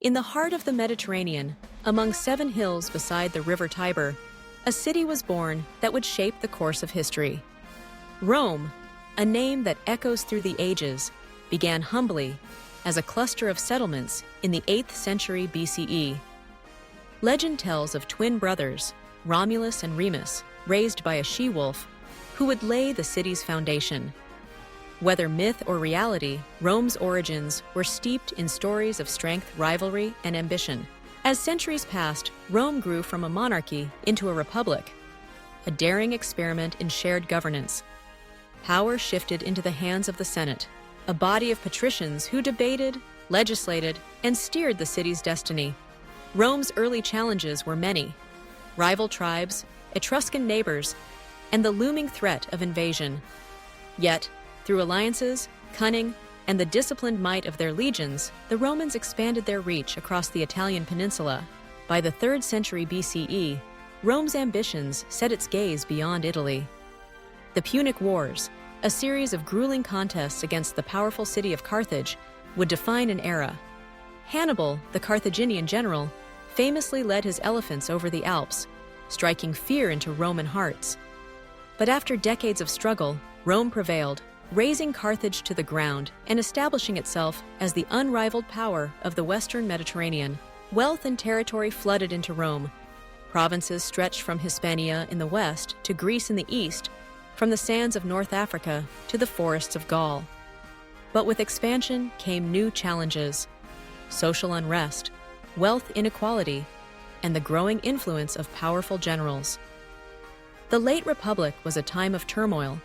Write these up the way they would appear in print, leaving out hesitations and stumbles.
In the heart of the Mediterranean, among 7 hills beside the river Tiber, a city was born that would shape the course of history. Rome, a name that echoes through the ages, began humbly as a cluster of settlements in the 8th century BCE. Legend tells of twin brothers, Romulus and Remus, raised by a she-wolf, who would lay the city's foundation. Whether myth or reality, Rome's origins were steeped in stories of strength, rivalry, and ambition. As centuries passed, Rome grew from a monarchy into a republic, a daring experiment in shared governance. Power shifted into the hands of the Senate, a body of patricians who debated, legislated, and steered the city's destiny. Rome's early challenges were many: rival tribes, Etruscan neighbors, and the looming threat of invasion. Yet, through alliances, cunning, and the disciplined might of their legions, the Romans expanded their reach across the Italian peninsula. By the 3rd century BCE, Rome's ambitions set its gaze beyond Italy. The Punic Wars, a series of grueling contests against the powerful city of Carthage, would define an era. Hannibal, the Carthaginian general, famously led his elephants over the Alps, striking fear into Roman hearts. But after decades of struggle, Rome prevailed, razing Carthage to the ground and establishing itself as the unrivaled power of the Western Mediterranean. Wealth and territory flooded into Rome. Provinces stretched from Hispania in the west to Greece in the east, from the sands of North Africa to the forests of Gaul. But with expansion came new challenges: social unrest, wealth inequality, and the growing influence of powerful generals. The late Republic was a time of turmoil,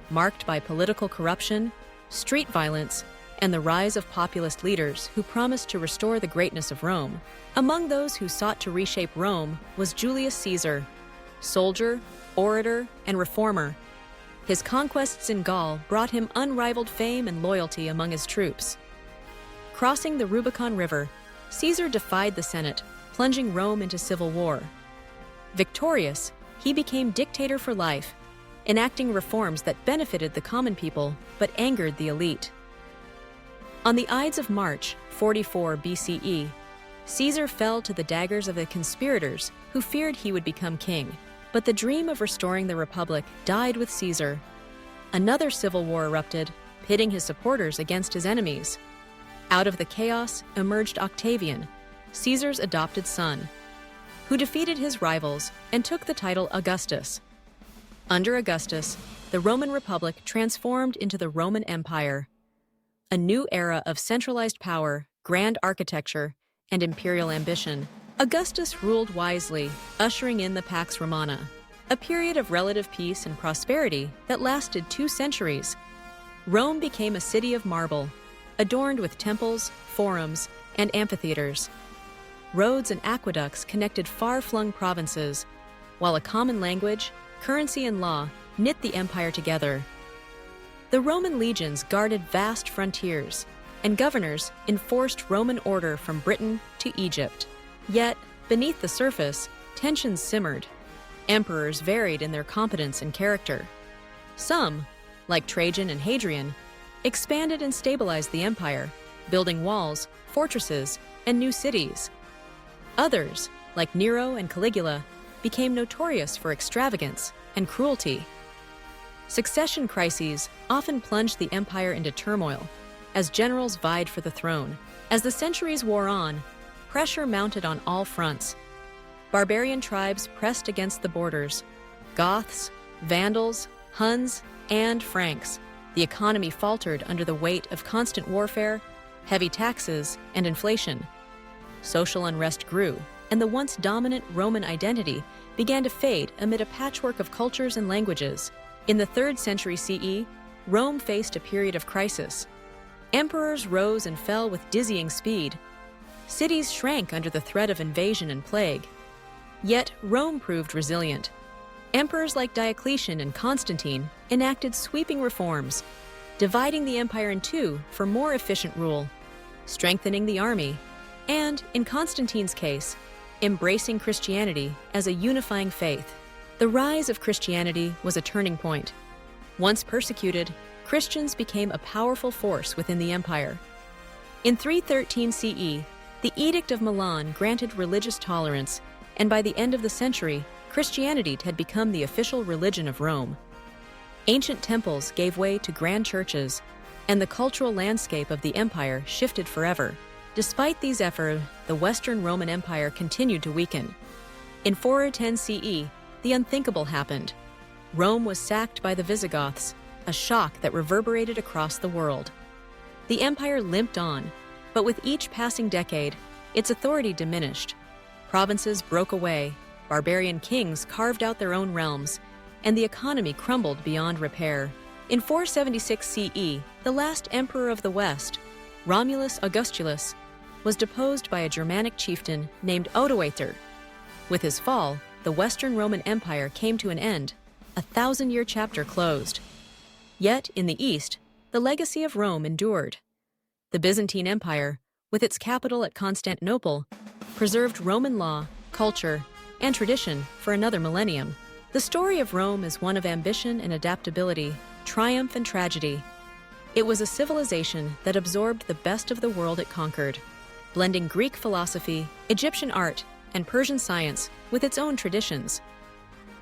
marked by political corruption, street violence, and the rise of populist leaders who promised to restore the greatness of Rome. Among those who sought to reshape Rome was Julius Caesar, soldier, orator, and reformer. His conquests in Gaul brought him unrivaled fame and loyalty among his troops. Crossing the Rubicon River, Caesar defied the Senate, plunging Rome into civil war. Victorious, he became dictator for life, enacting reforms that benefited the common people but angered the elite. On the Ides of March, 44 BCE, Caesar fell to the daggers of the conspirators who feared he would become king. But the dream of restoring the Republic died with Caesar. Another civil war erupted, pitting his supporters against his enemies. Out of the chaos emerged Octavian, Caesar's adopted son, who defeated his rivals and took the title Augustus. Under Augustus, the Roman Republic transformed into the Roman Empire, a new era of centralized power, grand architecture, and imperial ambition. Augustus ruled wisely, ushering in the Pax Romana, a period of relative peace and prosperity that lasted 2 centuries. Rome became a city of marble, adorned with temples, forums, and amphitheaters. Roads and aqueducts connected far-flung provinces, while a common language, currency, and law knit the empire together. The Roman legions guarded vast frontiers, and governors enforced Roman order from Britain to Egypt. Yet, beneath the surface, tensions simmered. Emperors varied in their competence and character. Some, like Trajan and Hadrian, expanded and stabilized the empire, building walls, fortresses, and new cities. Others, like Nero and Caligula, became notorious for extravagance and cruelty. Succession crises often plunged the empire into turmoil as generals vied for the throne. As the centuries wore on, pressure mounted on all fronts. Barbarian tribes pressed against the borders: Goths, Vandals, Huns, and Franks. The economy faltered under the weight of constant warfare, heavy taxes, and inflation. Social unrest grew, and the once dominant Roman identity began to fade amid a patchwork of cultures and languages. In the 3rd century CE, Rome faced a period of crisis. Emperors rose and fell with dizzying speed. Cities shrank under the threat of invasion and plague. Yet Rome proved resilient. Emperors like Diocletian and Constantine enacted sweeping reforms, dividing the empire in two for more efficient rule, strengthening the army, and, in Constantine's case, embracing Christianity as a unifying faith. The rise of Christianity was a turning point. Once persecuted, Christians became a powerful force within the empire. In 313 CE, The Edict of Milan granted religious tolerance, and by the end of the century, Christianity had become the official religion of Rome. Ancient temples gave way to grand churches, and the cultural landscape of the empire shifted forever. Despite these efforts, the Western Roman Empire continued to weaken. In 410 CE, the unthinkable happened. Rome was sacked by the Visigoths, a shock that reverberated across the world. The empire limped on, but with each passing decade, its authority diminished. Provinces broke away, barbarian kings carved out their own realms, and the economy crumbled beyond repair. In 476 CE, the last emperor of the West, Romulus Augustulus, was deposed by a Germanic chieftain named Odoacer. With his fall, the Western Roman Empire came to an end, a 1,000-year chapter closed. Yet, in the East, the legacy of Rome endured. The Byzantine Empire, with its capital at Constantinople, preserved Roman law, culture, and tradition for another millennium. The story of Rome is one of ambition and adaptability, triumph and tragedy. It was a civilization that absorbed the best of the world it conquered, blending Greek philosophy, Egyptian art, and Persian science with its own traditions.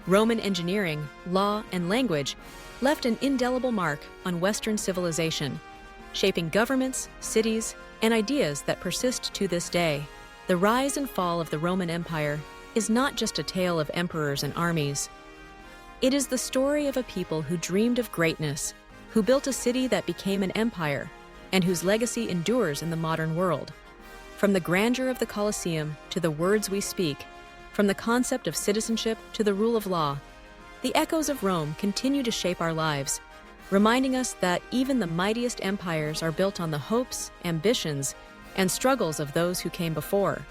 Roman engineering, law, and language left an indelible mark on Western civilization, shaping governments, cities, and ideas that persist to this day. The rise and fall of the Roman Empire is not just a tale of emperors and armies. It is the story of a people who dreamed of greatness, who built a city that became an empire, and whose legacy endures in the modern world. From the grandeur of the Colosseum to the words we speak, from the concept of citizenship to the rule of law, the echoes of Rome continue to shape our lives, reminding us that even the mightiest empires are built on the hopes, ambitions, and struggles of those who came before.